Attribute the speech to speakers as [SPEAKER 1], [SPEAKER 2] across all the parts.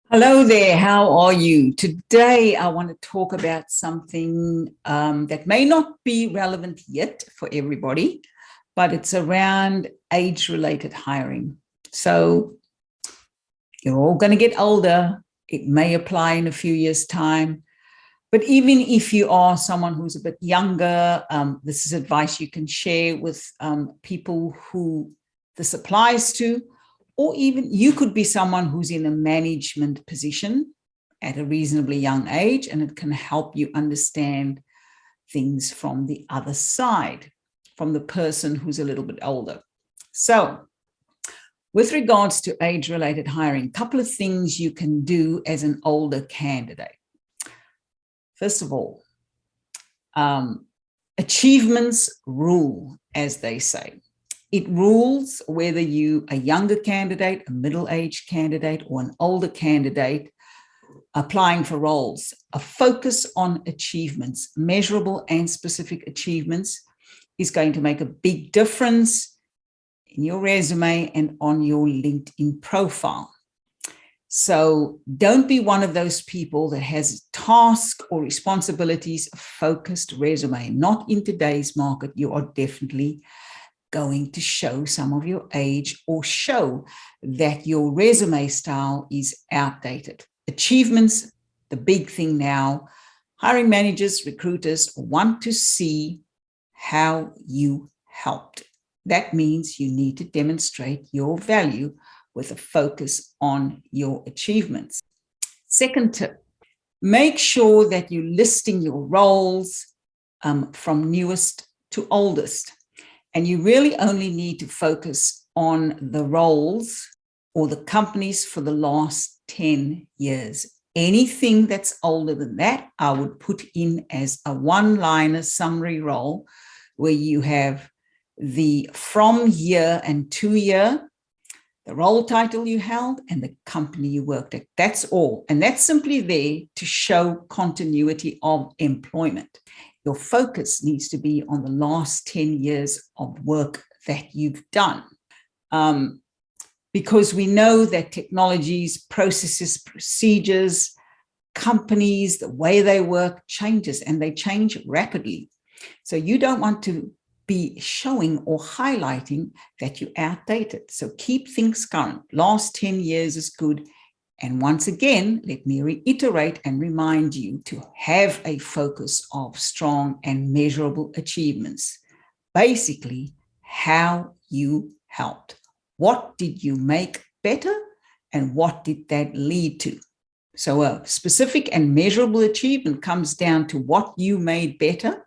[SPEAKER 1] Hello there, how are you? Today, I want to talk about something that may not be relevant yet for everybody, but it's around age-related hiring. So you're all going to get older. It may apply in a few years' time. But even if you are someone who's a bit younger, this is advice you can share with people who this applies to. Or even you could be someone who's in a management position at a reasonably young age, and it can help you understand things from the other side, from the person who's a little bit older. So with regards to age-related hiring, a couple of things you can do as an older candidate. First of all, achievements rule, as they say. It rules whether you a younger candidate, a middle-aged candidate, or an older candidate applying for roles. A focus on achievements, measurable and specific achievements, is going to make a big difference in your resume and on your LinkedIn profile. So don't be one of those people that has task or responsibilities focused resume. Not in today's market. You are definitely going to show some of your age or show that your resume style is outdated. Achievements, the big thing now. Hiring managers, recruiters want to see how you helped. That means you need to demonstrate your value with a focus on your achievements. Second tip, make sure that you're listing your roles from newest to oldest. And you really only need to focus on the roles or the companies for the last 10 years. Anything that's older than that, I would put in as a one-liner summary role where you have the from year and to year, the role title you held, and the company you worked at. That's all. And that's simply there to show continuity of employment. Your focus needs to be on the last 10 years of work that you've done. Because we know that technologies, processes, procedures, companies, the way they work changes, and they change rapidly. So you don't want to be showing or highlighting that you're outdated. So keep things current. Last 10 years is good. And once again, let me reiterate and remind you to have a focus of strong and measurable achievements. Basically, how you helped. What did you make better? And what did that lead to? So a specific and measurable achievement comes down to what you made better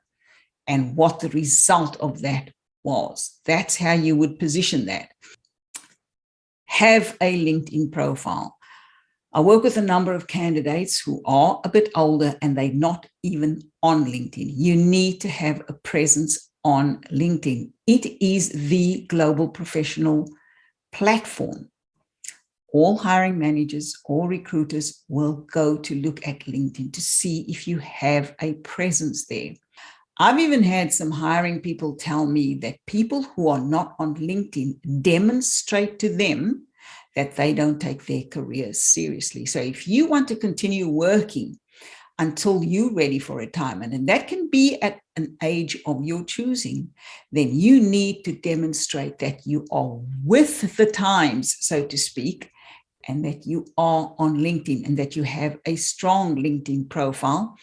[SPEAKER 1] and what the result of that was. That's how you would position that. Have a LinkedIn profile. I work with a number of candidates who are a bit older and they're not even on LinkedIn. You need to have a presence on LinkedIn. It is the global professional platform. All hiring managers, all recruiters will go to look at LinkedIn to see if you have a presence there. I've even had some hiring people tell me that people who are not on LinkedIn demonstrate to them that they don't take their careers seriously. So if you want to continue working until you're ready for retirement, and that can be at an age of your choosing, then you need to demonstrate that you are with the times, so to speak, and that you are on LinkedIn and that you have a strong LinkedIn profile,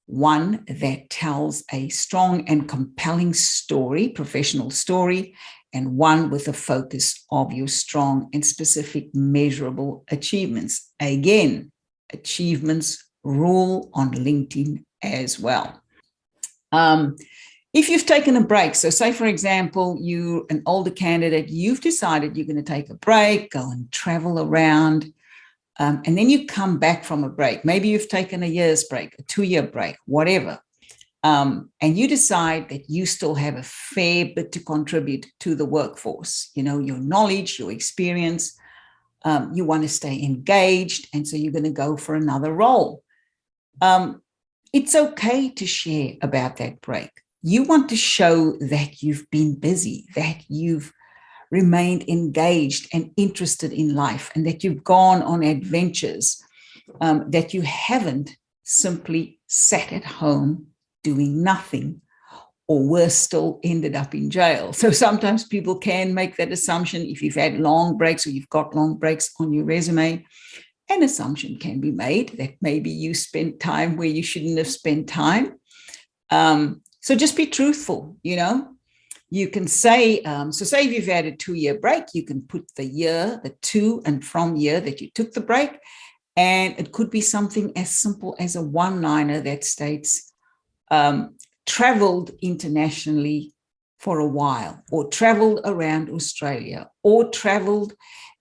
[SPEAKER 1] one that tells a strong and compelling story, professional story, and one with a focus of your strong and specific measurable achievements. Again, achievements rule on LinkedIn as well. If you've taken a break, so say, for example, you're an older candidate, you've decided you're going to take a break, go and travel around, and then you come back from a break. Maybe you've taken a year's break, a 2-year break, whatever. And you decide that you still have a fair bit to contribute to the workforce, you know, your knowledge, your experience, you want to stay engaged, and so you're going to go for another role. It's okay to share about that break. You want to show that you've been busy, that you've remained engaged and interested in life, and that you've gone on adventures. that you haven't simply sat at home doing nothing, or worse still, ended up in jail. So sometimes people can make that assumption. If you've had long breaks or you've got long breaks on your resume, an assumption can be made that maybe you spent time where you shouldn't have spent time. So just be truthful, you know. You can say, so say if you've had a 2-year break, you can put the year, the to and from year that you took the break. And it could be something as simple as a one-liner that states, traveled internationally for a while, or traveled around Australia, or traveled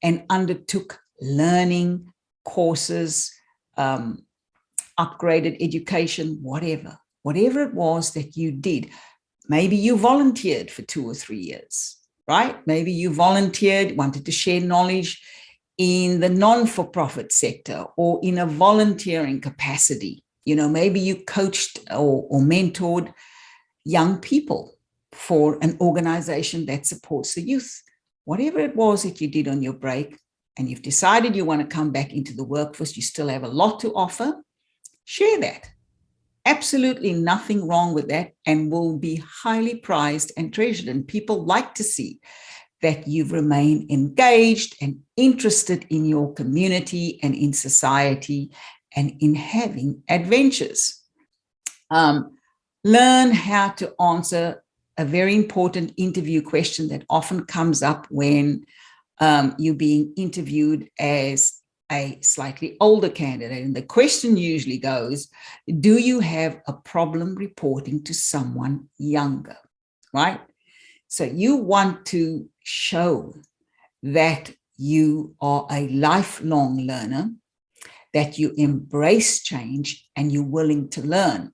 [SPEAKER 1] and undertook learning courses, upgraded education, whatever it was that you did. Maybe you volunteered for 2 or 3 years, right? Maybe you volunteered, wanted to share knowledge in the non-for-profit sector or in a volunteering capacity. You know, maybe you coached or mentored young people for an organization that supports the youth. Whatever it was that you did on your break, and you've decided you want to come back into the workforce, you still have a lot to offer, share that. Absolutely nothing wrong with that, and will be highly prized and treasured. And people like to see that you've remained engaged and interested in your community and in society and in having adventures. Learn how to answer a very important interview question that often comes up when you're being interviewed as a slightly older candidate. And the question usually goes, do you have a problem reporting to someone younger, right? So you want to show that you are a lifelong learner, that you embrace change and you're willing to learn,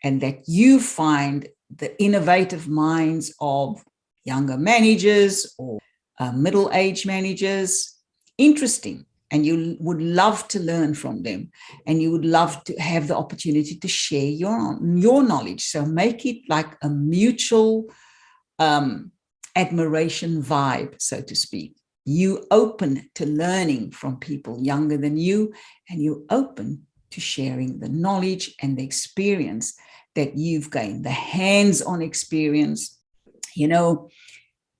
[SPEAKER 1] and that you find the innovative minds of younger managers or middle-aged managers interesting, and you would love to learn from them, and you would love to have the opportunity to share your knowledge. So make it like a mutual admiration vibe, so to speak. You open to learning from people younger than you, and you open to sharing the knowledge and the experience that you've gained, the hands-on experience. You know,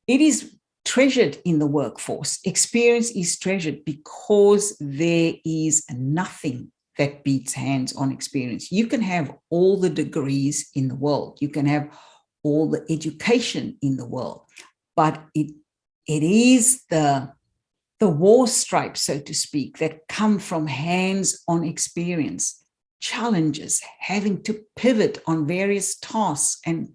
[SPEAKER 1] it is treasured in the workforce. Experience is treasured because there is nothing that beats hands-on experience. You can have all the degrees in the world. You can have all the education in the world, but it is the war stripes, so to speak, that come from hands-on experience, challenges, having to pivot on various tasks and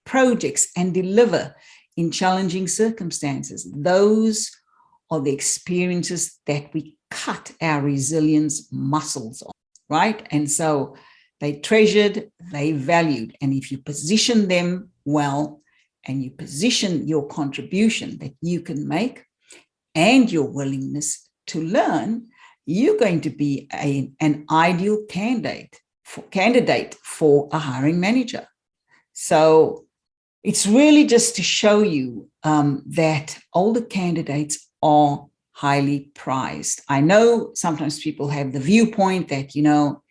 [SPEAKER 1] projects and deliver in challenging circumstances. Those are the experiences that we cut our resilience muscles on, right? And so they treasured, they valued. And if you position them well, and you position your contribution that you can make and your willingness to learn, you're going to be an ideal candidate for a hiring manager. So it's really just to show you that older candidates are highly prized. I know sometimes people have the viewpoint that, you know,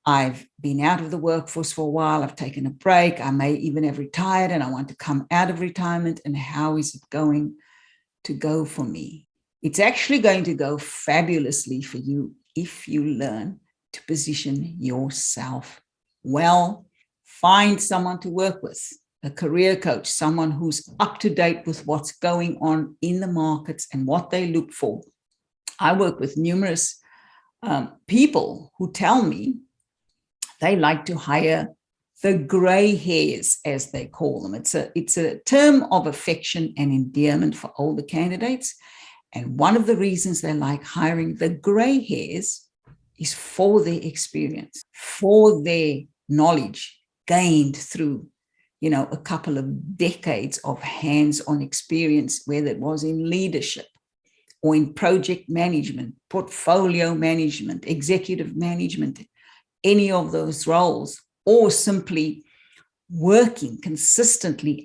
[SPEAKER 1] I've been out of the workforce for a while, I've taken a break, I may even have retired and I want to come out of retirement, and how is it going to go for me? It's actually going to go fabulously for you if you learn to position yourself well. Find someone to work with, a career coach, someone who's up to date with what's going on in the markets and what they look for. I work with numerous people who tell me they like to hire the gray hairs, as they call them. It's a term of affection and endearment for older candidates. And one of the reasons they like hiring the gray hairs is for their experience, for their knowledge gained through, you know, a couple of decades of hands-on experience, whether it was in leadership or in project management, portfolio management, executive management, any of those roles, or simply working consistently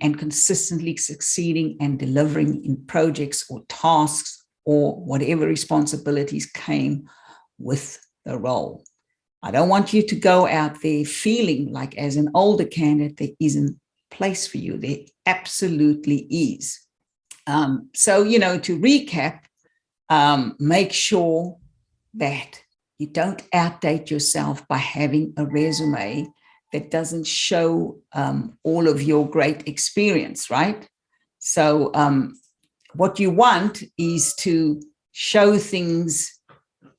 [SPEAKER 1] succeeding and delivering in projects or tasks or whatever responsibilities came with the role. I don't want you to go out there feeling like as an older candidate, there isn't place for you. There absolutely is. So, to recap, make sure that you don't outdate yourself by having a resume that doesn't show all of your great experience, right? So what you want is to show things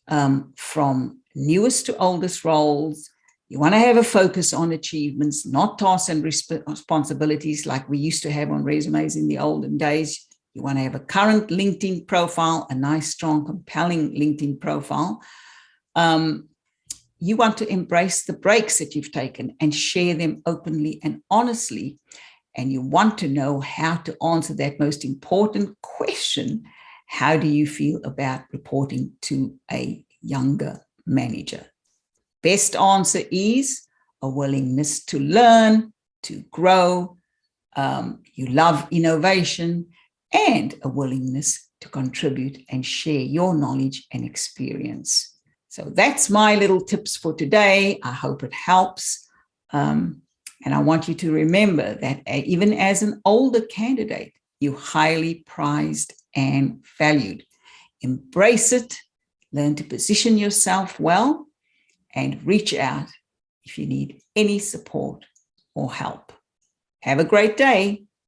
[SPEAKER 1] from newest to oldest roles. You want to have a focus on achievements, not tasks and responsibilities like we used to have on resumes in the olden days. You want to have a current LinkedIn profile, a nice, strong, compelling LinkedIn profile. You want to embrace the breaks that you've taken and share them openly and honestly. And you want to know how to answer that most important question. How do you feel about reporting to a younger manager? Best answer is a willingness to learn, to grow. You love innovation and a willingness to contribute and share your knowledge and experience. So that's my little tips for today. I hope it helps. And I want you to remember that even as an older candidate, you're highly prized and valued. Embrace it, learn to position yourself well, and reach out if you need any support or help. Have a great day.